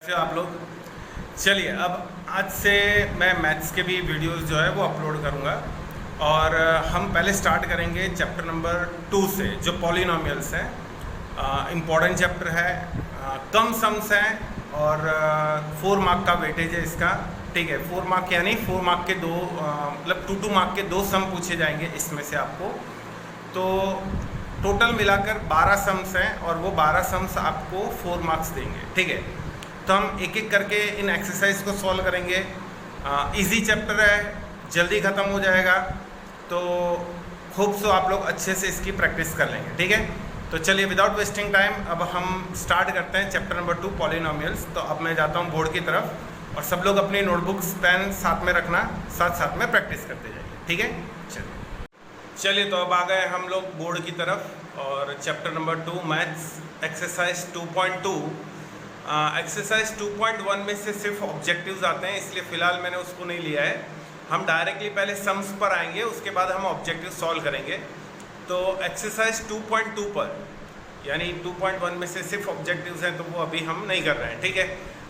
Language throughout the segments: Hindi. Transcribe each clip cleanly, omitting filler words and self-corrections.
से आप लोग चलिए अब आज से मैं मैथ्स के भी वीडियोस जो है वो अपलोड करूंगा और हम पहले स्टार्ट करेंगे चैप्टर नंबर 2 से जो पॉलिनोमियल्स हैं। इम्पॉर्टेंट चैप्टर है, कम सम्स हैं और 4 मार्क का वेटेज है इसका। ठीक है, 4 मार्क यानी 4 मार्क के दो मतलब 2 मार्क के 2 सम पूछे जाएंगे इसमें से आपको। तो टोटल मिलाकर 12 सम्स हैं और वो 12 सम्स आपको 4 मार्क्स देंगे। ठीक है, तो हम एक एक करके इन एक्सरसाइज को सॉल्व करेंगे। इजी चैप्टर है, जल्दी ख़त्म हो जाएगा, तो होप सो आप लोग अच्छे से इसकी प्रैक्टिस कर लेंगे। ठीक है, तो चलिए विदाउट वेस्टिंग टाइम अब हम स्टार्ट करते हैं चैप्टर नंबर 2 पॉलिनोमियल्स। तो अब मैं जाता हूँ बोर्ड की तरफ और सब लोग अपनी नोटबुक्स पेन साथ में रखना, साथ साथ में प्रैक्टिस करते जाइए। ठीक है, चलिए तो अब आ गए हम लोग बोर्ड की तरफ और chapter number 2 maths exercise 2.2। Exercise 2.1 में से सिर्फ ऑब्जेक्टिव्स आते हैं, इसलिए फ़िलहाल मैंने उसको नहीं लिया है। हम डायरेक्टली पहले सम्स पर आएंगे, उसके बाद हम ऑब्जेक्टिव सॉल्व करेंगे। तो एक्सरसाइज 2.2 पर यानी 2.1 में से सिर्फ ऑब्जेक्टिव्स हैं, तो वो अभी हम नहीं कर रहे हैं। ठीक है,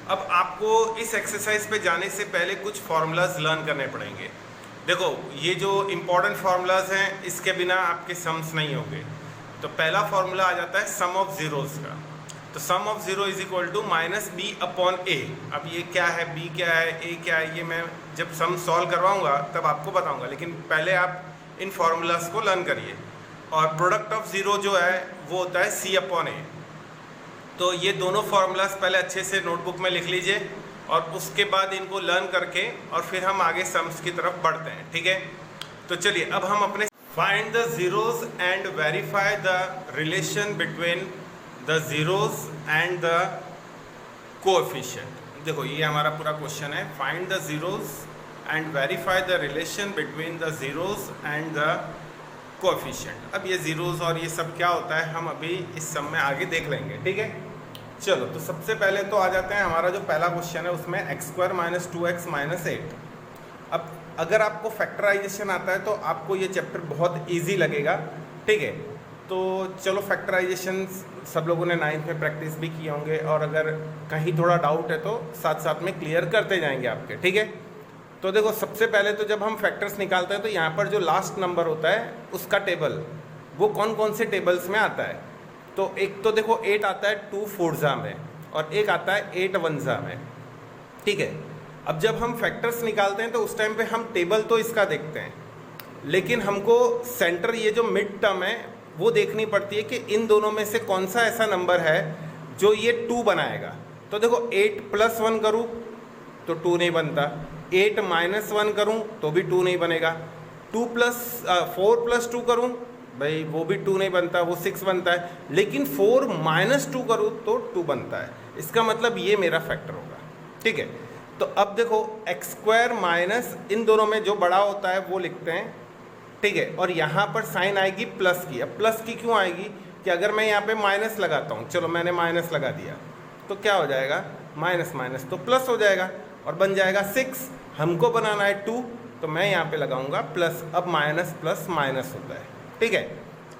अब आपको इस एक्सरसाइज पे जाने से पहले कुछ फार्मूलाज लर्न करने पड़ेंगे। देखो, ये जो इम्पॉर्टेंट फार्मूलाज हैं इसके बिना आपके सम्स नहीं होंगे। तो पहला फार्मूला आ जाता है सम ऑफ ज़ीरोज़ का। तो sum of zero is equal to minus B upon A. अब ये क्या है, बी क्या है, ए क्या है, ये मैं जब सम सॉल्व करवाऊंगा तब आपको बताऊंगा, लेकिन पहले आप इन फार्मूलाज को लर्न करिए। और प्रोडक्ट ऑफ ज़ीरो जो है वो होता है सी अपॉन ए। तो ये दोनों फार्मूलाज पहले अच्छे से नोटबुक में लिख लीजिए और उसके बाद इनको लर्न करके और फिर हम आगे सम्स की तरफ बढ़ते हैं। ठीक है, तो चलिए अब हम अपने find the zeros and verify the relation between the zeros and the coefficient. देखो, ये हमारा पूरा क्वेश्चन है, find the zeros and verify the relation between the zeros and the coefficient. अब ये ज़ीरोज़ और ये सब क्या होता है हम अभी इस सम में आगे देख लेंगे। ठीक है, चलो तो सबसे पहले तो आ जाते हैं, हमारा जो पहला क्वेश्चन है उसमें x² - 2x - 8। अब अगर आपको फैक्टराइजेशन आता है तो आपको ये चैप्टर बहुत इजी लगेगा। ठीक है, तो चलो फैक्टराइजेशन सब लोगों ने 9th में प्रैक्टिस भी किए होंगे और अगर कहीं थोड़ा डाउट है तो साथ साथ में क्लियर करते जाएंगे आपके। ठीक है, तो देखो सबसे पहले तो जब हम फैक्टर्स निकालते हैं तो यहाँ पर जो लास्ट नंबर होता है उसका टेबल वो कौन कौन से टेबल्स में आता है। तो एक तो देखो 8 आता है 2 4 में और एक आता है 8 1 में। ठीक है, अब जब हम फैक्टर्स निकालते हैं तो उस टाइम पे हम टेबल तो इसका देखते हैं, लेकिन हमको सेंटर ये जो मिड टर्म है वो देखनी पड़ती है कि इन दोनों में से कौन सा ऐसा नंबर है जो ये 2 बनाएगा। तो देखो 8 + 1 करूँ तो 2 नहीं बनता, 8 - 1 करूँ तो भी 2 नहीं बनेगा, 4 + 2 करूँ भाई वो भी 2 नहीं बनता, वो 6 बनता है, लेकिन 4 - 2 करूँ तो 2 बनता है। इसका मतलब ये मेरा फैक्टर होगा। ठीक है, तो अब देखो x² माइनस इन दोनों में जो बड़ा होता है वो लिखते हैं। ठीक है, और यहाँ पर साइन आएगी प्लस की। अब प्लस की क्यों आएगी कि अगर मैं यहाँ पे माइनस लगाता हूँ, चलो मैंने माइनस लगा दिया तो क्या हो जाएगा, माइनस माइनस तो प्लस हो जाएगा और बन जाएगा 6। हमको बनाना है 2 तो मैं यहाँ पे लगाऊंगा प्लस। अब माइनस प्लस माइनस होता है। ठीक है,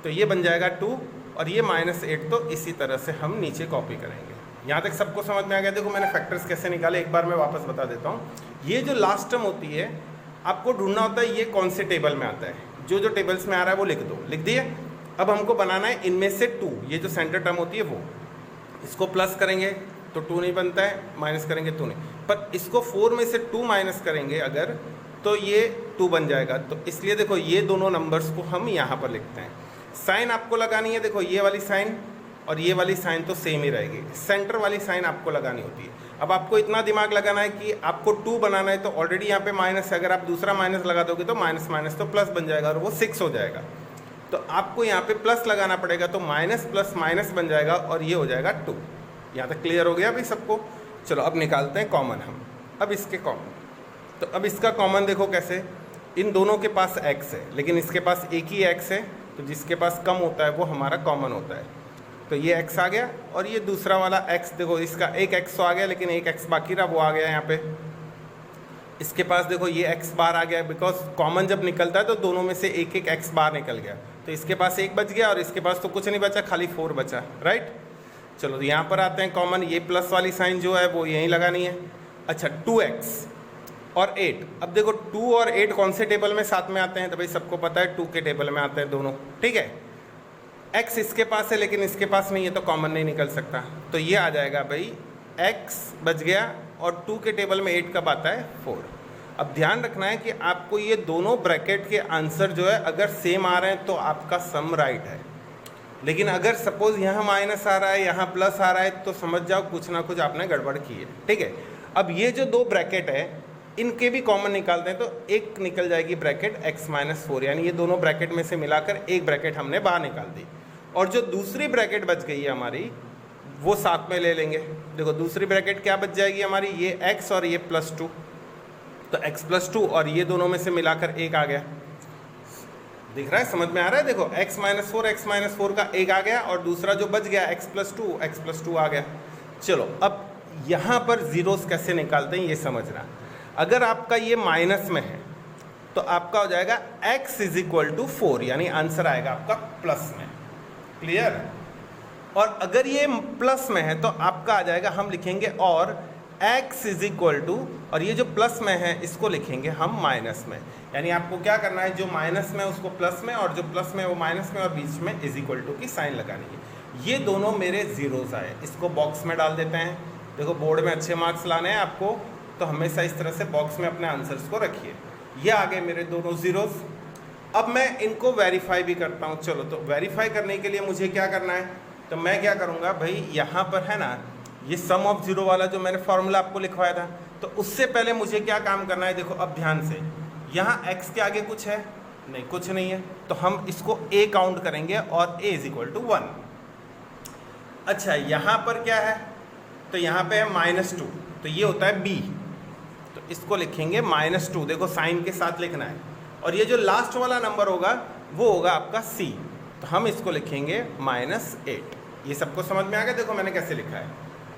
तो ये बन जाएगा 2 और ये -8, तो इसी तरह से हम नीचे कॉपी करेंगे। यहाँ तक सबको समझ में आ गया। देखो मैंने फैक्टर्स कैसे निकाले एक बार मैं वापस बता देता हूँ। ये जो लास्ट टर्म होती है आपको ढूंढना होता है ये कौन से टेबल में आता है। जो जो टेबल्स में आ रहा है वो लिख दो, लिख दिए। अब हमको बनाना है इनमें से 2, ये जो सेंटर टर्म होती है वो, इसको प्लस करेंगे तो 2 नहीं बनता है, माइनस करेंगे 2 नहीं, पर इसको 4 में से 2 माइनस करेंगे अगर तो ये 2 बन जाएगा। तो इसलिए देखो ये दोनों नंबर्स को हम यहाँ पर लिखते हैं। साइन आपको लगानी है, देखो ये वाली साइन और ये वाली साइन तो सेम ही रहेगी, सेंटर वाली साइन आपको लगानी होती है। अब आपको इतना दिमाग लगाना है कि आपको 2 बनाना है, तो ऑलरेडी यहाँ पे माइनस है, अगर आप दूसरा माइनस लगा दोगे तो माइनस माइनस तो प्लस बन जाएगा और वो 6 हो जाएगा। तो आपको यहाँ पे प्लस लगाना पड़ेगा, तो माइनस प्लस माइनस बन जाएगा और ये हो जाएगा 2। यहाँ तक क्लियर हो गया भाई सबको। चलो अब निकालते हैं कॉमन हम। अब इसके कॉमन, तो अब इसका कॉमन देखो कैसे, इन दोनों के पास x है लेकिन इसके पास एक ही x है, तो जिसके पास कम होता है वो हमारा कॉमन होता है। तो ये x आ गया और ये दूसरा वाला x, देखो इसका एक x तो आ गया लेकिन एक x बाकी रहा, वो आ गया यहाँ पे। इसके पास देखो ये x बार आ गया, बिकॉज कॉमन जब निकलता है तो दोनों में से एक एक x बार निकल गया, तो इसके पास 1 बच गया और इसके पास तो कुछ नहीं बचा, खाली 4 बचा, राइट। चलो यहाँ पर आते हैं कॉमन, ये प्लस वाली साइन जो है वो यहीं लगानी है। अच्छा 2x और 8, अब देखो 2 और 8 कौन से टेबल में साथ में आते हैं, तो भाई सबको पता है 2 के टेबल में आते हैं दोनों, ठीक है। x इसके पास है लेकिन इसके पास नहीं है तो कॉमन नहीं निकल सकता, तो ये आ जाएगा भाई x बच गया, और 2 के टेबल में 8 कब आता है 4। अब ध्यान रखना है कि आपको ये दोनों ब्रैकेट के आंसर जो है अगर सेम आ रहे हैं तो आपका सम राइट है, लेकिन अगर सपोज यहाँ माइनस आ रहा है यहाँ प्लस आ रहा है तो समझ जाओ कुछ ना कुछ आपने गड़बड़ की है, ठीक है। अब ये जो दो ब्रैकेट है इनके भी कॉमन निकालते हैं, तो एक निकल जाएगी ब्रैकेट x-4, यानी ये दोनों ब्रैकेट में से मिलाकर एक ब्रैकेट हमने बाहर निकाल दी, और जो दूसरी ब्रैकेट बच गई है हमारी वो साथ में ले लेंगे। देखो दूसरी ब्रैकेट क्या बच जाएगी हमारी, ये x और ये +2, तो x+2 और ये दोनों में से मिलाकर एक आ गया, दिख रहा है, समझ में आ रहा है। देखो x-4 का एक आ गया और दूसरा जो बच गया x+2 आ गया। चलो अब यहाँ पर जीरोस कैसे निकालते हैं ये समझना। अगर आपका ये माइनस में है तो आपका हो जाएगा x = 4, यानी आंसर आएगा आपका प्लस में, क्लियर। और अगर ये प्लस में है तो आपका आ जाएगा, हम लिखेंगे और x = और ये जो प्लस में है इसको लिखेंगे हम माइनस में, यानी आपको क्या करना है, जो माइनस में उसको प्लस में और जो प्लस में वो माइनस में, और बीच में = की साइन लगानी है। ये दोनों मेरे जीरोस आए, इसको बॉक्स में डाल देते हैं। देखो बोर्ड में अच्छे मार्क्स लाने हैं आपको, तो हमेशा इस तरह से बॉक्स में अपने आंसर्स को रखिए। ये आ गए मेरे दोनों जीरोस। अब मैं इनको वेरीफाई भी करता हूँ। चलो तो वेरीफाई करने के लिए मुझे क्या करना है, तो मैं क्या करूँगा भाई, यहाँ पर है ना ये सम ऑफ जीरो वाला जो मैंने फॉर्मूला आपको लिखवाया था, तो उससे पहले मुझे क्या काम करना है। देखो अब ध्यान से, यहाँ x के आगे कुछ है नहीं, कुछ नहीं है, तो हम इसको a काउंट करेंगे और a = 1। अच्छा यहाँ पर क्या है, तो यहाँ पे है -2, तो ये होता है b, तो इसको लिखेंगे -2, देखो साइन के साथ लिखना है। और ये जो लास्ट वाला नंबर होगा वो होगा आपका c, तो हम इसको लिखेंगे -8। ये सबको समझ में आ गया। देखो मैंने कैसे लिखा है,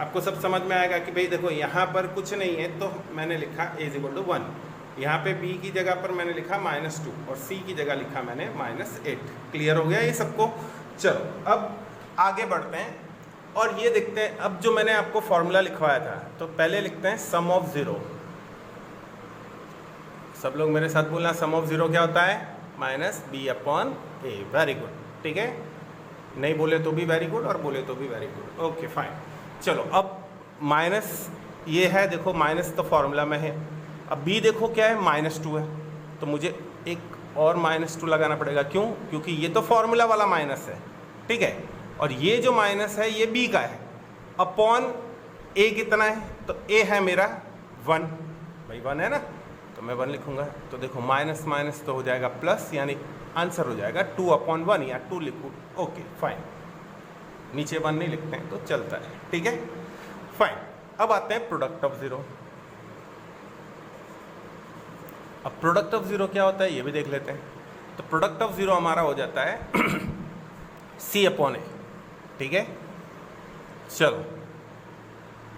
आपको सब समझ में आएगा कि भाई देखो यहाँ पर कुछ नहीं है तो मैंने लिखा a = 1, यहाँ पे b की जगह पर मैंने लिखा -2 और c की जगह लिखा मैंने -8। क्लियर हो गया ये सबको। चलो अब आगे बढ़ते हैं और ये देखते हैं। अब जो मैंने आपको फॉर्मूला लिखवाया था, तो पहले लिखते हैं सम ऑफ ज़ीरो। सब लोग मेरे साथ बोलना, सम ऑफ ज़ीरो क्या होता है, -b/a। वेरी गुड, ठीक है, नहीं बोले तो भी वेरी गुड और बोले तो भी वेरी गुड, ओके फाइन। चलो अब माइनस ये है, देखो माइनस तो फॉर्मूला में है। अब b देखो क्या है, -2 है, तो मुझे एक और -2 लगाना पड़ेगा। क्यों, क्योंकि ये तो फॉर्मूला वाला माइनस है, ठीक है, और ये जो माइनस है ये b का है, अपॉन a कितना है, तो a है मेरा 1, भाई 1 है ना, तो मैं 1 लिखूंगा। तो देखो माइनस माइनस तो हो जाएगा प्लस, यानी आंसर हो जाएगा 2/1 या 2 लिखूँ, ओके फाइन। नीचे 1 नहीं लिखते हैं तो चलता है, ठीक है फाइन। अब आते हैं प्रोडक्ट ऑफ ज़ीरो। अब प्रोडक्ट ऑफ ज़ीरो क्या होता है ये भी देख लेते हैं। तो प्रोडक्ट ऑफ ज़ीरो हमारा हो जाता है C/A, ठीक है। चलो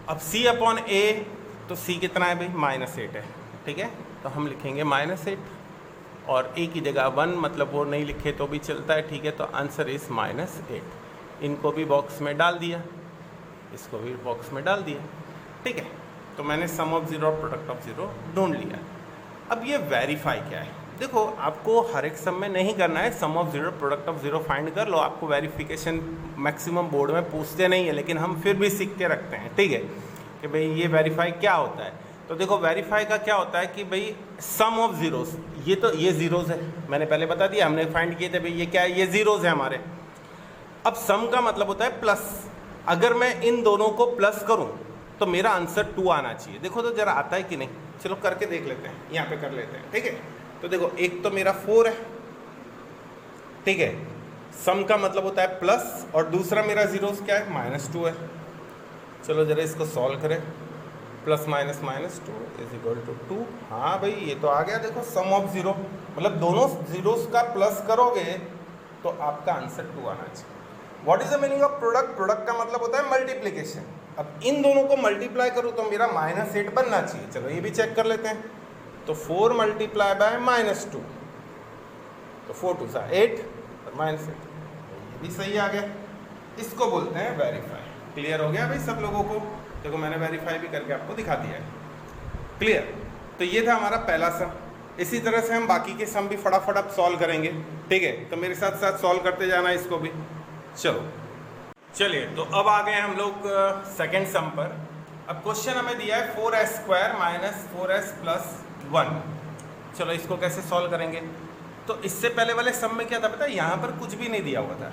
अब C/A, तो C कितना है भाई, -8 है, ठीक है, तो हम लिखेंगे -8 और a की जगह 1, मतलब वो नहीं लिखे तो भी चलता है, ठीक है। तो आंसर इज -8। इनको भी बॉक्स में डाल दिया, इसको भी बॉक्स में डाल दिया, ठीक है। तो मैंने सम ऑफ ज़ीरो और प्रोडक्ट ऑफ ज़ीरो ढूंढ लिया। अब ये वेरीफाई क्या है, देखो आपको हर एक सम में नहीं करना है sum of zero product of zero find कर लो, आपको वेरिफिकेशन मैक्सिमम बोर्ड में पूछते नहीं है, लेकिन हम फिर भी सीख के रखते हैं, ठीक है, कि भाई ये वेरीफाई क्या होता है। तो देखो वेरीफाई का क्या होता है कि भाई सम ऑफ ज़ीरोस, ये तो ये ज़ीरोज़ है, मैंने पहले बता दिया, हमने फाइंड किए थे भाई ये क्या है, ये ज़ीरोज़ है हमारे। अब सम का मतलब होता है प्लस, अगर मैं इन दोनों को प्लस करूं तो मेरा आंसर 2 आना चाहिए। देखो तो ज़रा आता है कि नहीं, चलो करके देख लेते हैं, यहाँ पे कर लेते हैं, ठीक है। तो देखो एक तो मेरा 4 है, ठीक है, सम का मतलब होता है प्लस, और दूसरा मेरा ज़ीरोज़ क्या है, -2 है। चलो ज़रा इसको सॉल्व करें, +- -2 = 2। हाँ भाई ये तो आ गया, देखो सम ऑफ ज़ीरो, मतलब दोनों ज़ीरोज़ का प्लस करोगे तो आपका आंसर 2 आना चाहिए। What is the meaning of product, product का मतलब होता है मल्टीप्लिकेशन। अब इन दोनों को मल्टीप्लाई करूँ तो मेरा -8 बनना चाहिए। चलो ये भी चेक कर लेते हैं। तो 4 × -2, तो 4 × 8 और -8, ये भी सही आ गया। इसको बोलते हैं वेरीफाई, क्लियर हो गया भाई सब लोगों को? देखो मैंने वेरीफाई भी करके आपको दिखा दिया है। क्लियर? तो ये था हमारा पहला सम। इसी तरह से हम बाकी के सम भी फटाफट अब सॉल्व करेंगे, ठीक है? तो मेरे साथ साथ सॉल्व करते जाना इसको भी। चलो चलिए, तो अब आ गए हम लोग सेकेंड सम पर। अब क्वेश्चन हमें दिया है 4s² माइनस 4s प्लस 1। चलो इसको कैसे सॉल्व करेंगे? तो इससे पहले वाले सम में क्या था पता है? यहाँ पर कुछ भी नहीं दिया हुआ था,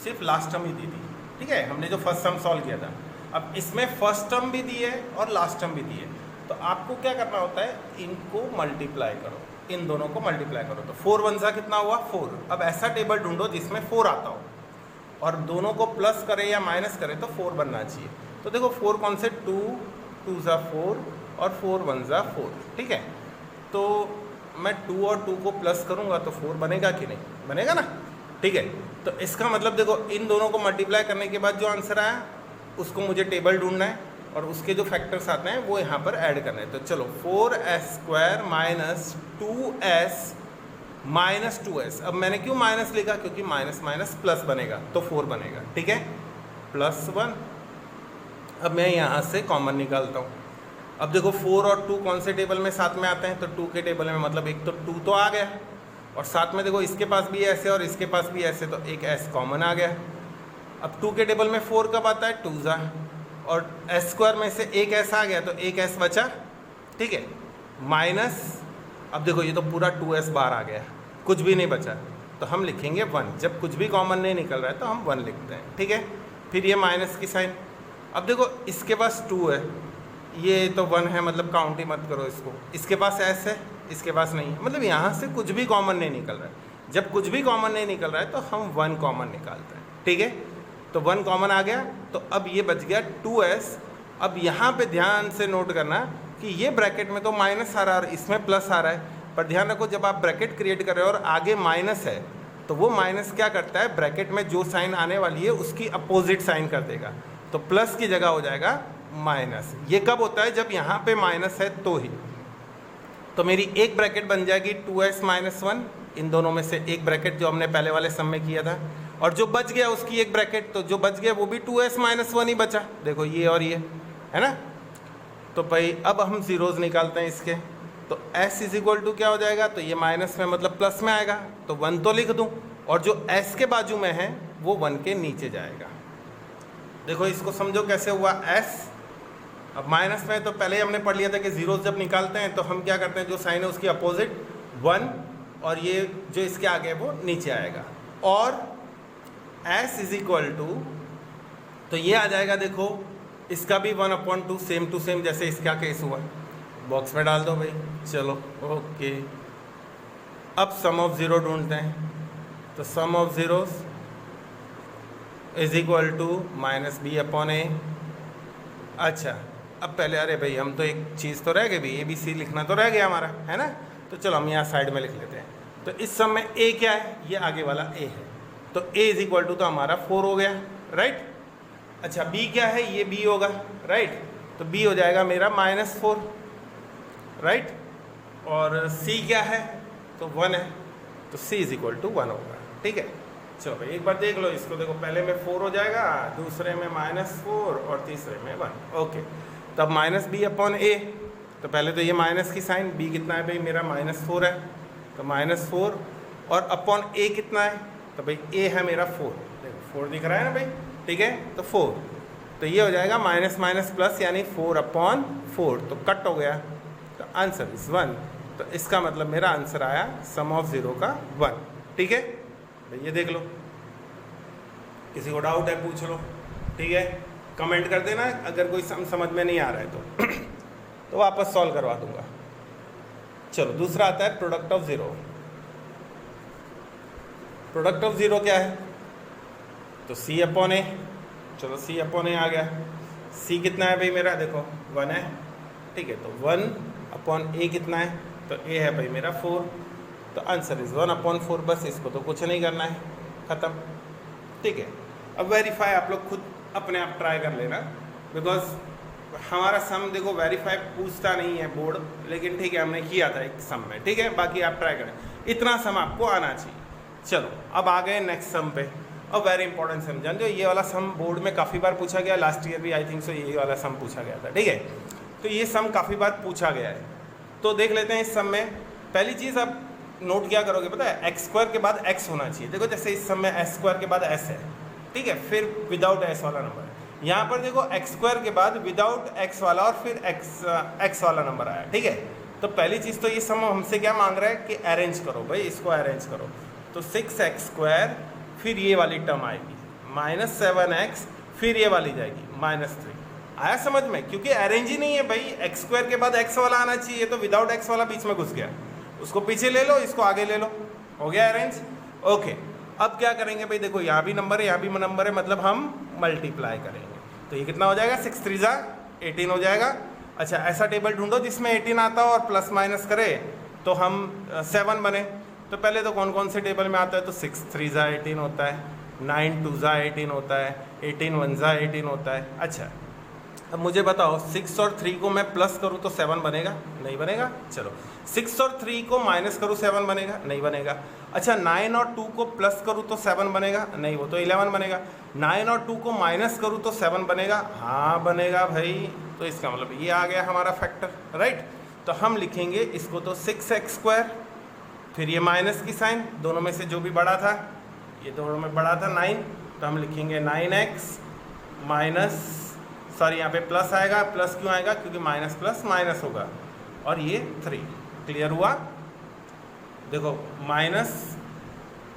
सिर्फ लास्ट टर्म ही दी थी, ठीक है? हमने जो फर्स्ट सम सॉल्व किया था। अब इसमें फर्स्ट टर्म भी दी है और लास्ट टर्म भी दी है। तो आपको क्या करना होता है, इनको मल्टीप्लाई करो, इन दोनों को मल्टीप्लाई करो। तो 4 1 सा कितना हुआ? 4। अब ऐसा टेबल ढूंढो जिसमें 4 आता हो और दोनों को प्लस करे या माइनस करे तो 4 बनना चाहिए। तो देखो 4 कौन से? 2 2 सा 4 और 4 1 सा 4, ठीक है? तो मैं 2 और 2 को प्लस करूँगा तो 4 बनेगा कि नहीं? बनेगा ना, ठीक है? तो इसका मतलब देखो इन दोनों को मल्टीप्लाई करने के बाद जो आंसर आया उसको मुझे टेबल ढूंढना है और उसके जो फैक्टर्स आते हैं वो यहाँ पर ऐड करना है। तो चलो 4s² minus 2s minus 2s। अब मैंने क्यों माइनस लिखा? क्योंकि माइनस माइनस प्लस बनेगा तो 4 बनेगा, ठीक है? प्लस 1। अब मैं यहाँ से कॉमन निकालता हूँ। अब देखो 4 और 2 कौन से टेबल में साथ में आते हैं? तो 2 के टेबल में, मतलब एक तो 2 तो आ गया और साथ में देखो इसके पास भी ऐसे और इसके पास भी ऐसे, तो एक s कॉमन आ गया। अब 2 के टेबल में 4 कब आता है? 2 सा, और s² में से एक s आ गया तो एक s बचा, ठीक है? माइनस, अब देखो ये तो पूरा 2s बाहर आ गया, कुछ भी नहीं बचा, तो हम लिखेंगे 1। जब कुछ भी कॉमन नहीं निकल रहा है तो हम 1 लिखते हैं, ठीक है? फिर ये माइनस की साइन। अब देखो इसके पास 2 है, ये तो 1 है, मतलब काउंट ही मत करो इसको। इसके पास s है, इसके पास नहीं है, मतलब यहाँ से कुछ भी कॉमन नहीं निकल रहा है। जब कुछ भी कॉमन नहीं निकल रहा है तो हम 1 कॉमन निकालते हैं, ठीक है? तो 1 कॉमन आ गया, तो अब ये बच गया 2s। अब यहाँ पे ध्यान से नोट करना कि ये ब्रैकेट में तो माइनस आ रहा है और इसमें प्लस आ रहा है, पर ध्यान रखो जब आप ब्रैकेट क्रिएट कर रहे हो और आगे माइनस है तो वो माइनस क्या करता है? ब्रैकेट में जो साइन आने वाली है उसकी अपोजिट साइन कर देगा, तो प्लस की जगह हो जाएगा माइनस। ये कब होता है? जब यहाँ पे माइनस है तो ही। तो मेरी एक ब्रैकेट बन जाएगी 2s माइनस 1, इन दोनों में से एक ब्रैकेट जो हमने पहले वाले सम में किया था, और जो बच गया उसकी एक ब्रैकेट, तो जो बच गया वो भी 2s माइनस 1 ही बचा। देखो ये और ये है ना। तो भाई अब हम जीरोज निकालते हैं इसके। तो s इज इक्वल टू क्या हो जाएगा? तो ये माइनस में मतलब प्लस में आएगा, तो 1 तो लिख दूँ, और जो s के बाजू में है वो 1 के नीचे जाएगा। देखो इसको समझो कैसे हुआ s। अब माइनस में तो पहले ही हमने पढ़ लिया था कि जीरोज जब निकालते हैं तो हम क्या करते हैं, जो साइन है उसकी अपोजिट 1, और ये जो इसके आगे है वो नीचे आएगा। और s इज इक्वल टू, तो ये आ जाएगा, देखो इसका भी 1/2 सेम टू सेम जैसे इसका केस हुआ। बॉक्स में डाल दो भाई। चलो ओके, अब सम ऑफ ज़ीरो ढूंढते हैं। तो sum of zeros is equal to -b/a। अच्छा, अब पहले, अरे भाई हम तो एक चीज़ तो रह गई भाई, ABC लिखना तो रह गया हमारा, है ना? तो चलो हम यहाँ साइड में लिख लेते हैं। तो इस सम में a क्या है? ये आगे वाला a है, तो a इज इक्वल टू तो हमारा 4 हो गया, राइट? अच्छा, b क्या है? ये b होगा, राइट? तो b हो जाएगा मेरा -4, राइट? और c क्या है? तो 1 है, तो c इज इक्वल टू 1 होगा, ठीक है? चलो भाई एक बार देख लो इसको। देखो पहले में 4 हो जाएगा, दूसरे में -4 और तीसरे में 1। ओके, तब -b/a। तो पहले तो ये माइनस की साइन, b कितना है भाई? मेरा -4 है, तो -4, और अपॉन a कितना है? तो भाई a है मेरा 4, देखो 4 दिख रहा है ना भाई, ठीक है? तो 4, तो ये हो जाएगा माइनस माइनस प्लस, यानी 4/4, तो कट हो गया, तो आंसर इज 1। तो इसका मतलब मेरा आंसर आया सम ऑफ ज़ीरो का 1, ठीक है भाई? ये देख लो, किसी को डाउट है पूछ लो, ठीक है? कमेंट कर देना अगर कोई समझ में नहीं आ रहा है तो वापस सॉल्व करवा दूंगा। चलो दूसरा आता है product of zero. Product of zero क्या है? तो c/a। चलो c/a आ गया। c कितना है भाई मेरा? देखो 1 है, ठीक है? तो 1/a कितना है? तो a है भाई मेरा 4, तो आंसर इज 1/4। बस इसको तो कुछ नहीं करना है, ख़त्म, ठीक है? अब वेरीफाई आप लोग खुद अपने आप ट्राई कर लेना, बिकॉज हमारा सम देखो वेरीफाई पूछता नहीं है बोर्ड, लेकिन ठीक है हमने किया था एक सम में, ठीक है? बाकी आप ट्राई करें, इतना सम आपको आना चाहिए। चलो अब आ गए नेक्स्ट सम पे। और वेरी इंपॉर्टेंट सम, जानते हो ये वाला सम बोर्ड में काफ़ी बार पूछा गया, लास्ट ईयर भी आई थिंक सो ये वाला सम पूछा गया था, ठीक है। तो ये सम काफ़ी बार पूछा गया है, तो देख लेते हैं इस सम में। पहली चीज़ आप नोट क्या करोगे पता है, एक्स स्क्वायर के बाद एक्स होना चाहिए। देखो जैसे इस सम में एस स्क्वायर के बाद एस है, ठीक है, फिर विदाउट एस वाला नंबर है। यहाँ पर देखो एक्स स्क्वायर के बाद विदाउट एक्स वाला और फिर एक्स वाला नंबर आया, ठीक है। तो पहली चीज़ तो ये सम हमसे क्या मांग रहा है कि अरेंज करो भाई, इसको अरेंज करो। तो 6x स्क्वायर, फिर ये वाली टर्म आएगी -7x, फिर ये वाली जाएगी -3। आया समझ में? क्योंकि अरेंज ही नहीं है भाई, एक्स स्क्वायर के बाद एक्स वाला आना चाहिए, तो विदाउट एक्स वाला बीच में घुस गया, उसको पीछे ले लो, इसको आगे ले लो, हो गया अरेंज। ओके, अब क्या करेंगे भाई, देखो यहाँ भी नंबर है, यहाँ भी नंबर है, मतलब हम मल्टीप्लाई करेंगे। तो ये कितना हो जाएगा, 6 3 18 हो जाएगा। अच्छा, ऐसा टेबल ढूंढो जिसमें 18 आता हो और प्लस माइनस करे तो हम 7 बने। तो पहले तो कौन कौन से टेबल में आता है, तो 6 3 18 होता है, 9 2 18 होता है, 18 1 18 होता है। अच्छा, अब मुझे बताओ 6 और 3 को मैं प्लस करूँ तो 7 बनेगा? नहीं बनेगा। चलो 6 और 3 को माइनस करूँ 7 बनेगा? नहीं बनेगा। अच्छा, 9 और 2 को प्लस करूँ तो 7 बनेगा? नहीं, वो तो 11 बनेगा। 9 और 2 को माइनस करूँ तो 7 बनेगा? हाँ बनेगा भाई। तो इसका मतलब ये आ गया हमारा फैक्टर, राइट। तो हम लिखेंगे इसको तो 6x स्क्वायर, फिर ये माइनस की साइन, दोनों में से जो भी बड़ा था, ये दोनों में बड़ा था 9, तो हम लिखेंगे 9x माइनस, सॉरी यहाँ पे प्लस आएगा। प्लस क्यों आएगा? क्योंकि माइनस प्लस माइनस होगा, और ये 3। क्लियर हुआ? देखो माइनस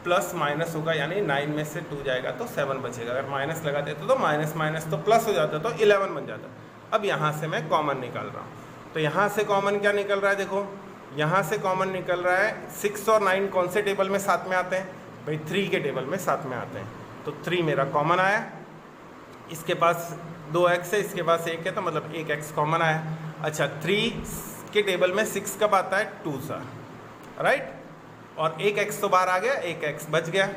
प्लस माइनस होगा, यानी 9 में से 2 जाएगा तो 7 बचेगा। अगर माइनस लगा देते तो माइनस माइनस तो प्लस हो जाता, तो 11 बन जाता। अब यहाँ से मैं कॉमन निकाल रहा हूँ, तो यहाँ से कॉमन क्या निकल रहा है, देखो यहाँ से कॉमन निकल रहा है 6 और 9 कौन से टेबल में साथ में आते हैं भाई? 3 के टेबल में साथ में आते हैं। तो 3 मेरा कॉमन आया, इसके पास 2x है, इसके पास 1 है, तो मतलब 1x कॉमन आया। अच्छा, 3 के टेबल में 6 कब आता है? 2 सा, राइट, और 1x तो बाहर आ गया, 1x बच गया।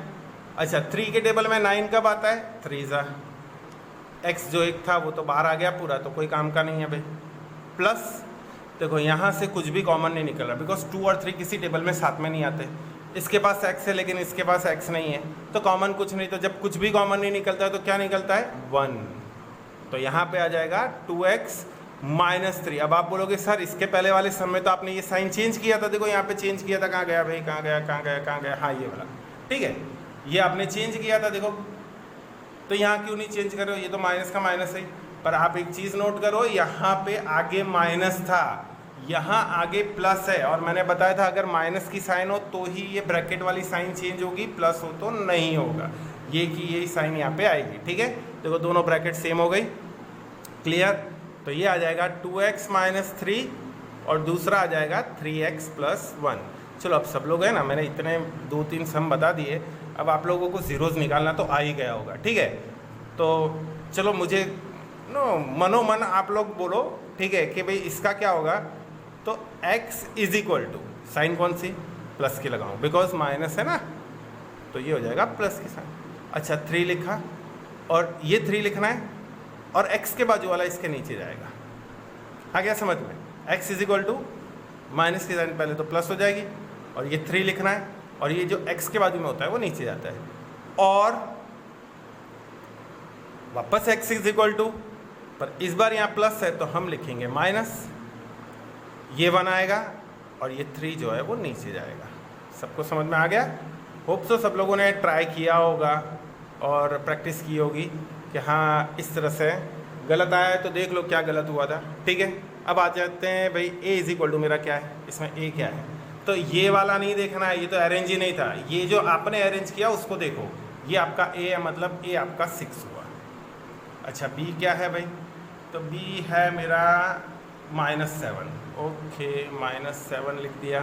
अच्छा, 3 के टेबल में 9 कब आता है? 3 सा, x जो 1 था वो तो बाहर आ गया पूरा, तो कोई काम का नहीं है भाई। प्लस देखो यहाँ से कुछ भी कॉमन नहीं निकल रहा, बिकॉज 2 और 3 किसी टेबल में साथ में नहीं आते। इसके पास x है लेकिन इसके पास x नहीं है, तो कॉमन कुछ नहीं। तो जब कुछ भी कॉमन नहीं निकलता है तो क्या निकलता है? 1। तो यहाँ पे आ जाएगा 2x माइनस 3। अब आप बोलोगे सर इसके पहले वाले सम में तो आपने ये साइन चेंज किया था, देखो यहाँ पे चेंज किया था, कहाँ गया भाई, कहाँ गया, कहाँ गया, कहाँ गया? हाँ ये वाला, ठीक है, ये आपने चेंज किया था, देखो। तो यहाँ क्यों नहीं चेंज कर रहे हो? ये तो माइनस का माइनस है। पर आप एक चीज़ नोट करो, यहाँ पे आगे माइनस था, यहाँ आगे प्लस है, और मैंने बताया था अगर माइनस की साइन हो तो ही ये ब्रैकेट वाली साइन चेंज होगी, प्लस हो तो नहीं होगा। ये की यही साइन यहाँ पे आएगी, ठीक है। देखो दोनों ब्रैकेट सेम हो गई, क्लियर। तो ये आ जाएगा 2x माइनस 3 और दूसरा आ जाएगा 3x प्लस 1। चलो अब सब लोग हैं ना, मैंने इतने 2-3 सम बता दिए, अब आप लोगों को ज़ीरोज़ निकालना तो आ ही गया होगा, ठीक है। तो चलो मुझे मनोमन आप लोग बोलो, ठीक है, कि भाई इसका क्या होगा। तो x is equal to, sign कौन सी? प्लस की लगाऊं, बिकॉज माइनस है ना, तो ये हो जाएगा प्लस की साइन। अच्छा, 3 लिखा, और ये 3 लिखना है, और x के बाजू वाला इसके नीचे जाएगा। आ गया समझ में? x is equal to, minus की साइन पहले तो प्लस हो जाएगी, और ये 3 लिखना है, और ये जो x के बाजू में होता है वो नीचे जाता है, और वापस x इज इक्वल टू, पर इस बार यहाँ प्लस है तो हम लिखेंगे माइनस, ये 1 आएगा, और ये 3 जो है वो नीचे जाएगा। सबको समझ में आ गया? होप सो सब लोगों ने ट्राई किया होगा और प्रैक्टिस की होगी कि हाँ इस तरह से। गलत आया है तो देख लो क्या गलत हुआ था, ठीक है। अब आ जाते हैं भाई a इज इक्वल टू, मेरा क्या है इसमें, a क्या है? तो ये वाला नहीं देखना है, ये तो अरेंज ही नहीं था, ये जो आपने अरेंज किया उसको देखो। ये आपका a है, मतलब a आपका 6 हुआ। अच्छा, b क्या है भाई? तो b है मेरा -7, ओके, -7 लिख दिया।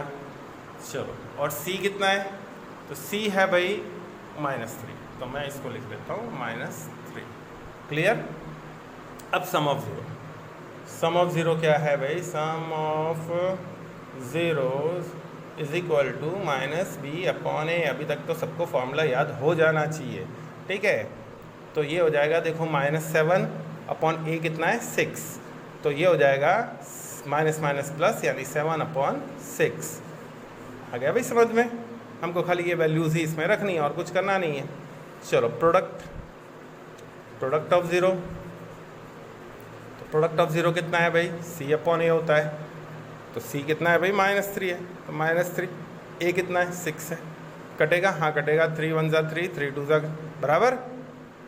चलो, और c कितना है? तो c है भाई -3, तो मैं इसको लिख देता हूँ -3। क्लियर? अब sum of zero, sum of zero क्या है भाई? Sum of zeros is equal to -b upon a। अभी तक तो सबको फॉर्मूला याद हो जाना चाहिए, ठीक है। तो ये हो जाएगा, देखो -7 अपॉन a कितना है? 6, तो ये हो जाएगा माइनस माइनस प्लस, यानी 7 अपॉन 6। आ गया भाई समझ में? हमको खाली ये वैल्यूज़ ही इसमें रखनी है और कुछ करना नहीं है। चलो प्रोडक्ट ऑफ ज़ीरो, तो प्रोडक्ट ऑफ ज़ीरो कितना है भाई, सी अपॉन ए होता है, तो सी कितना है भाई -3 है, तो -3, ए कितना है 6 है, कटेगा, हाँ कटेगा, 3 1 ज़ा 3, 3 2 ज़ा बराबर,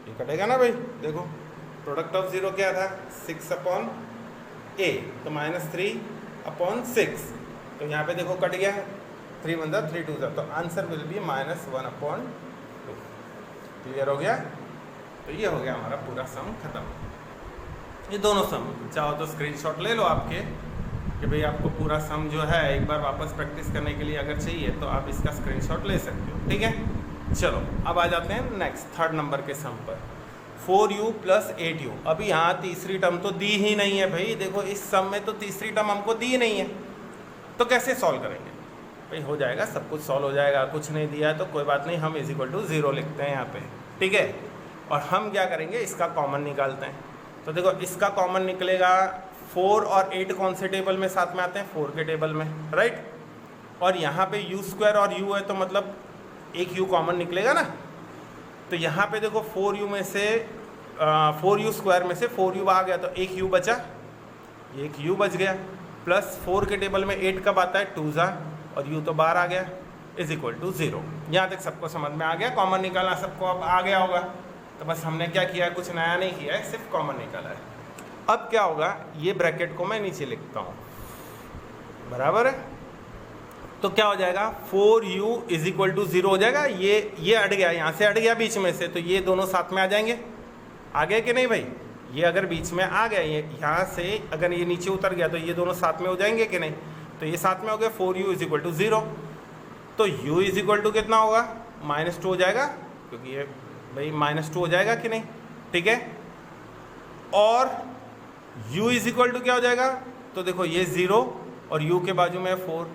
ये कटेगा ना भाई। देखो प्रोडक्ट ऑफ ज़ीरो क्या था, 6 अपॉन ए, तो -3 अपॉन 6, तो यहाँ पे देखो कट गया, 3 1 ज़ा 3 2 ज़ा, तो answer will be -1 upon 2। Clear हो गया, तो ये हो गया हमारा पूरा सम खत्म। ये दोनों सम चाहो तो स्क्रीनशॉट ले लो आपके, कि भाई आपको पूरा सम जो है एक बार वापस प्रैक्टिस करने के लिए अगर चाहिए तो आप इसका स्क्रीनशॉट ले सकते हो, ठीक है। चलो अब आ जाते हैं नेक्स्ट थर्ड नंबर के सम पर, 4u + 8u। अभी यहाँ तीसरी टर्म तो दी ही नहीं है भाई, देखो इस सम में तो तीसरी टर्म हमको दी नहीं है, तो कैसे सॉल्व करेंगे भाई, हो जाएगा, सब कुछ सॉल्व हो जाएगा, कुछ नहीं दिया है तो कोई बात नहीं, हम = 0 लिखते हैं यहाँ पे, ठीक है। और हम क्या करेंगे, इसका कॉमन निकालते हैं, तो देखो इसका कॉमन निकलेगा, 4 और 8 कौन से टेबल में साथ में आते हैं, 4 के टेबल में, राइट। और यहाँ पे u² और u है, तो मतलब एक u कॉमन निकलेगा ना, तो यहाँ पे देखो 4u में से 4u² में से 4u आ गया, तो एक u बचा, एक u बच गया, प्लस 4 के टेबल में 8 कब आता है, 2 ज़ा, और u तो बाहर आ गया, = 0। यहाँ तक सबको समझ में आ गया, कॉमन निकालना सबको अब आ गया होगा, तो बस हमने क्या किया है, कुछ नया नहीं किया है, सिर्फ कॉमन निकाला है। अब क्या होगा, ये ब्रैकेट को मैं नीचे लिखता हूँ, बराबर है, तो क्या हो जाएगा, 4u = 0 हो जाएगा, ये अट गया, यहाँ से अट गया बीच में से, तो ये दोनों साथ में आ जाएंगे, आ गए कि नहीं भाई, ये अगर बीच में आ गया, ये यहाँ से अगर ये नीचे उतर गया तो ये दोनों साथ में हो जाएंगे कि नहीं, तो ये साथ में हो गए, 4u = 0, तो u = कितना होगा, -2 हो जाएगा, क्योंकि ये भाई -2 हो जाएगा कि नहीं, ठीक है। और u = क्या हो जाएगा, तो देखो ये 0 और u के बाजू में 4,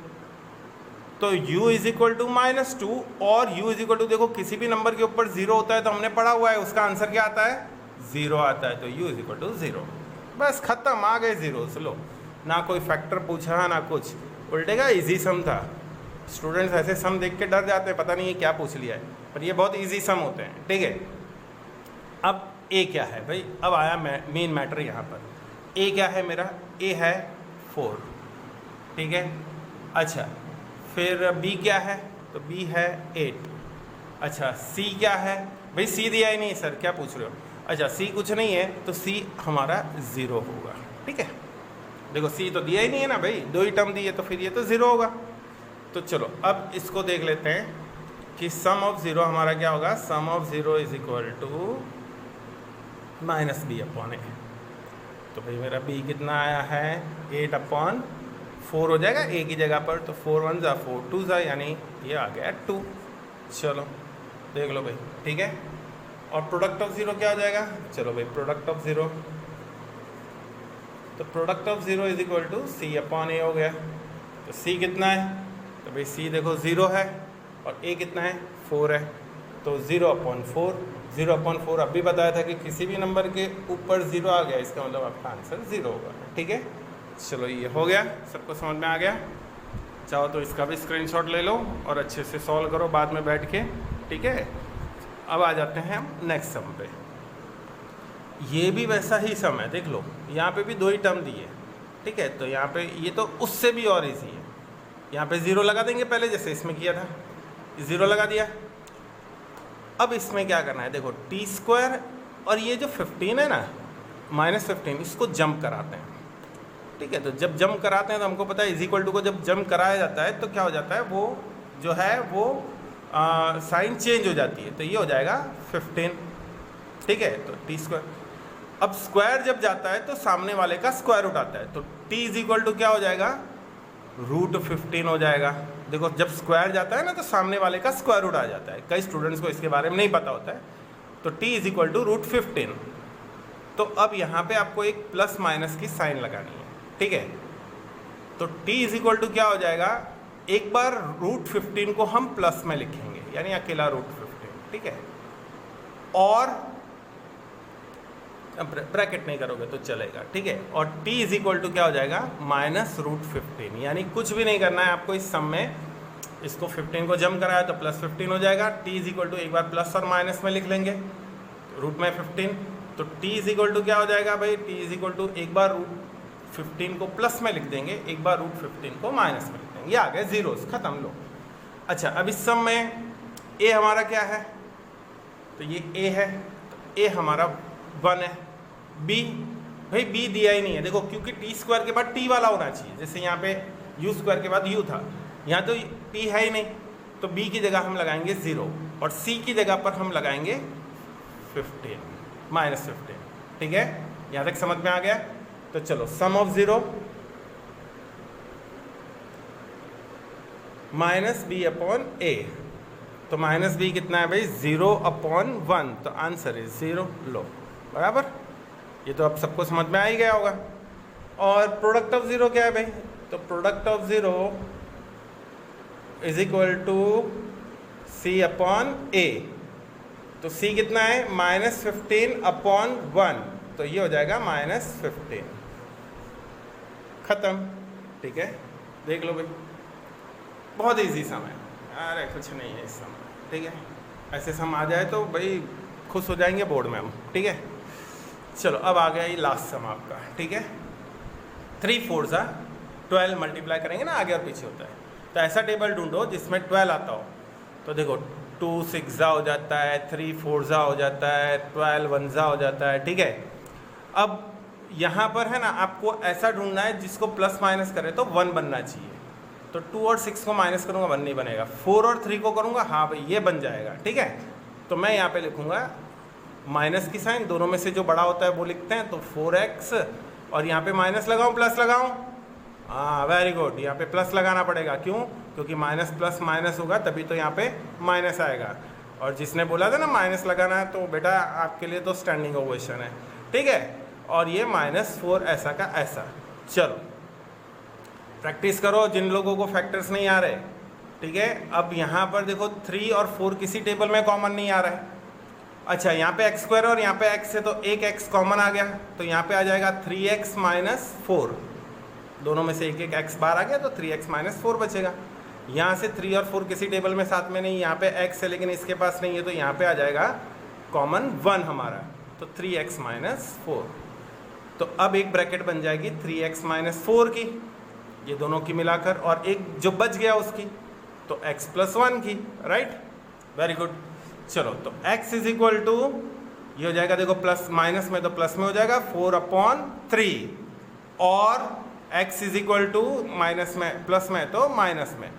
तो u = -2 और u = देखो किसी भी नंबर के ऊपर 0 होता है तो हमने पढ़ा हुआ है, उसका आंसर क्या आता है, 0 आता है, तो u = 0, बस खत्म, आ गए जीरोस। लो, ना कोई फैक्टर पूछा ना कुछ, उल्टे का ईजी सम था। स्टूडेंट्स ऐसे सम देख के डर जाते हैं, पता नहीं ये क्या पूछ लिया है, पर ये बहुत ईजी सम होते हैं, ठीक है। अब a क्या है भाई, अब आया मेन मैटर यहाँ पर, a क्या है मेरा, a है 4, ठीक है। अच्छा, फिर b क्या है, तो b है 8। अच्छा, c क्या है भाई, c दिया ही नहीं सर, क्या पूछ रहे हो। अच्छा, c कुछ नहीं है, तो c हमारा 0 होगा, ठीक है। देखो c तो दिया ही नहीं है ना भाई, 2 ही टर्म दी है, तो फिर ये तो 0 होगा। तो चलो अब इसको देख लेते हैं कि सम ऑफ 0 हमारा क्या होगा, सम ऑफ 0 = -b/a। तो भाई मेरा b कितना आया है, 8/4 हो जाएगा a की जगह पर, तो 4 1 ज़ा 4 2 ज़ा, यानी ये आ गया 2। चलो देख लो भाई, ठीक है। और प्रोडक्ट ऑफ 0 क्या हो जाएगा, चलो भाई प्रोडक्ट ऑफ 0, तो प्रोडक्ट ऑफ 0 = c/a हो गया। तो c कितना है, तो भाई c देखो 0 है और a कितना है, 4 है, तो 0/4, 0/4 अभी बताया था कि किसी भी नंबर के ऊपर 0 आ गया, इसका मतलब आपका आंसर 0 होगा, ठीक है। चलो ये हो गया, सबको समझ में आ गया। चाहो तो इसका भी स्क्रीनशॉट ले लो और अच्छे से सॉल्व करो बाद में बैठ के, ठीक है। अब आ जाते हैं हम नेक्स्ट सम पे। ये भी वैसा ही सम है, देख लो यहाँ पे भी 2 ही टर्म दिए, ठीक है। तो यहाँ पे ये तो उससे भी और ईजी है, यहाँ पे 0 लगा देंगे पहले, जैसे इसमें किया था, 0 लगा दिया। अब इसमें क्या करना है, देखो t² और ये जो 15 है ना, -15, इसको जंप कराते हैं, ठीक है। तो जब जंप कराते हैं तो हमको पता है = को जब जंप कराया जाता है तो क्या हो जाता है, वो जो है वो साइन चेंज हो जाती है, तो ये हो जाएगा 15, ठीक है। तो t², अब स्क्वायर जब जाता है तो सामने वाले का स्क्वायर रूट आता है, तो t क्या हो जाएगा, √15 हो जाएगा। देखो जब स्क्वायर जाता है ना तो सामने वाले का स्क्वायर रूट आ जाता है, कई स्टूडेंट्स को इसके बारे में नहीं पता होता है। तो t √15, तो अब यहाँ पे आपको एक प्लस माइनस की साइन लगानी है, ठीक है। तो t क्या हो जाएगा, एक बार √15 को हम प्लस में लिखेंगे, यानी अकेला √15, ठीक है। और ब्रैकेट नहीं करोगे तो चलेगा, ठीक है। और t क्या हो जाएगा, -√15, यानी कुछ भी नहीं करना है आपको इस सम में, इसको 15 को जम कराया तो प्लस 15 हो जाएगा। t इज इक्वल टू एक बार प्लस और माइनस में लिख लेंगे, रूट में 15, तो t इज इक्वल टू क्या हो जाएगा भाई, t इज इक्वल टू एक बार रूट 15 को प्लस में लिख देंगे, एक बार रूट 15 को माइनस में लिख देंगे, ये आ गए जीरोस, खत्म लो। अच्छा अब इस सम में a हमारा क्या है, तो ये a है, तो a हमारा 1 है। b भाई b दिया ही नहीं है, देखो क्योंकि t स्क्वायर के बाद t वाला होना चाहिए, जैसे यहाँ पे u स्क्वायर के बाद u था, यहाँ तो t है ही नहीं, तो b की जगह हम लगाएंगे 0 और c की जगह पर हम लगाएंगे 15 -15। ठीक है, यहाँ तक समझ में आ गया। तो चलो सम of 0 minus B upon A, तो माइनस बी कितना है भाई 0/1, तो आंसर इज 0। लो बराबर, ये तो अब सबको समझ में आ ही गया होगा। और प्रोडक्ट ऑफ 0 क्या है भाई, तो product of 0 is equal to C upon A, तो c कितना है -15/1, तो ये हो जाएगा -15, खत्म। ठीक है, देख लो भाई, बहुत इजी सम है, अरे कुछ नहीं है इस सम। ठीक है, ऐसे सम आ जाए तो भाई खुश हो जाएंगे बोर्ड में हम। ठीक है, चलो अब आ गया ये लास्ट सम आपका। ठीक है, 3 4 12 मल्टीप्लाई करेंगे ना, आगे और पीछे होता है, तो ऐसा टेबल ढूंढो जिसमें 12 आता हो। तो देखो 2 6 हो जाता है, 3 4 हो जाता है, 12 1 हो जाता है। ठीक है, अब यहाँ पर है ना, आपको ऐसा ढूंढना है जिसको प्लस माइनस करे तो 1 बनना चाहिए। तो 2 और 6 को माइनस करूँगा 1 नहीं बनेगा, 4 और 3 को करूँगा, हाँ भाई ये बन जाएगा। ठीक है, तो मैं यहाँ पे लिखूँगा माइनस की साइन, दोनों में से जो बड़ा होता है वो लिखते हैं, तो 4x, और यहाँ पे माइनस लगाऊँ प्लस लगाऊँ, हाँ वेरी गुड, यहाँ पे प्लस लगाना पड़ेगा। क्यों, क्योंकि माइनस प्लस माइनस होगा तभी तो यहाँ पे माइनस आएगा। और जिसने बोला था ना माइनस लगाना है, तो बेटा आपके लिए तो स्टैंडिंग ओवेशन है। ठीक है, और ये -4 ऐसा का ऐसा। चलो प्रैक्टिस करो जिन लोगों को फैक्टर्स नहीं आ रहे। ठीक है, अब यहाँ पर देखो 3 और 4 किसी टेबल में कॉमन नहीं आ रहा है। अच्छा, यहाँ पे x स्क्वायर और यहाँ पे x है, तो एक x कॉमन आ गया, तो यहाँ पे आ जाएगा 3x - 4, दोनों में से एक x बार आ गया, तो 3x - 4 बचेगा। यहाँ से 3 और 4 किसी टेबल में साथ में नहीं, यहाँ पे x है लेकिन इसके पास नहीं है, तो यहाँ पे आ जाएगा कॉमन 1 हमारा, तो 3x - 4। तो अब एक ब्रैकेट बन जाएगी 3x - 4 की, ये दोनों की मिलाकर, और एक जो बच गया उसकी, तो x + 1 की। Right, very good. चलो तो x इज इक्वल टू, ये हो जाएगा, देखो प्लस माइनस में तो प्लस में हो जाएगा 4/3, और x is equal to minus में प्लस में तो माइनस में।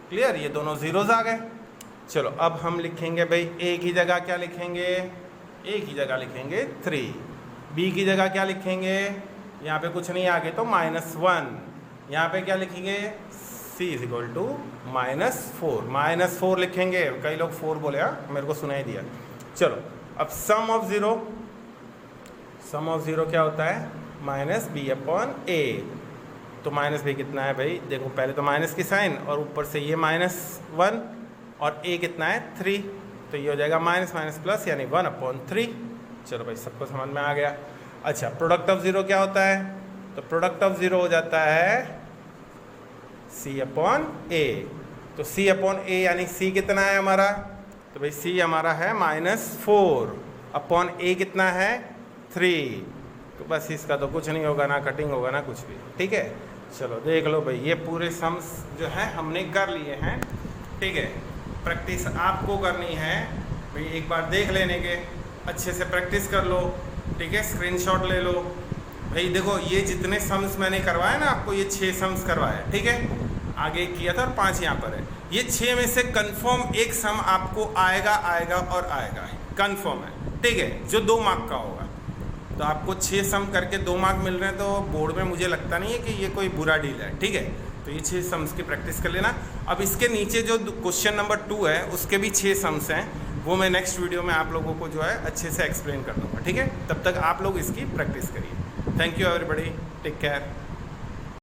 क्लियर, ये दोनों जीरोज आ गए। चलो अब हम लिखेंगे भाई a की जगह क्या लिखेंगे, a की जगह लिखेंगे 3, b की जगह क्या लिखेंगे, यहाँ पे कुछ नहीं आ गए तो -1, यहाँ पे क्या लिखेंगे, c इज इक्वल टू -4 लिखेंगे। कई लोग 4 बोले, हाँ मेरे को सुनाई दिया। चलो अब सम ऑफ 0 क्या होता है, -b/a, तो -b कितना है भाई, देखो पहले तो माइनस की साइन और ऊपर से ये -1, और a कितना है 3, तो ये हो जाएगा माइनस माइनस प्लस यानी 1/3। चलो भाई सबको समझ में आ गया। अच्छा, प्रोडक्ट ऑफ 0 क्या होता है, तो प्रोडक्ट ऑफ 0 हो जाता है c/a, तो c/a यानी c कितना है हमारा, तो भाई c हमारा है -4/a कितना है 3, तो बस इसका तो कुछ नहीं होगा, ना कटिंग होगा ना कुछ भी। ठीक है, चलो देख लो भाई, ये पूरे सम्स जो है हमने कर लिए हैं। ठीक है, प्रैक्टिस आपको करनी है भाई, एक बार देख लेने के, अच्छे से प्रैक्टिस कर लो। ठीक है, स्क्रीनशॉट ले लो भाई। देखो ये जितने सम्स मैंने करवाए ना आपको, ये 6 सम्स करवाए। ठीक है, आगे किया था और 5 यहाँ पर है। ये 6 में से कंफर्म एक सम आपको आएगा और आएगा, कंफर्म है। ठीक है, जो 2 मार्क का होगा। तो आपको 6 सम करके 2 मार्क मिल रहे हैं, तो बोर्ड में मुझे लगता नहीं है कि ये कोई बुरा डील है। ठीक है, तो ये 6 सम्स की प्रैक्टिस कर लेना। अब इसके नीचे जो क्वेश्चन नंबर 2 है उसके भी 6 सम्स हैं, वो मैं नेक्स्ट वीडियो में आप लोगों को जो है अच्छे से एक्सप्लेन कर दूँगा। ठीक है, तब तक आप लोग इसकी प्रैक्टिस करिए। Thank you everybody, take care.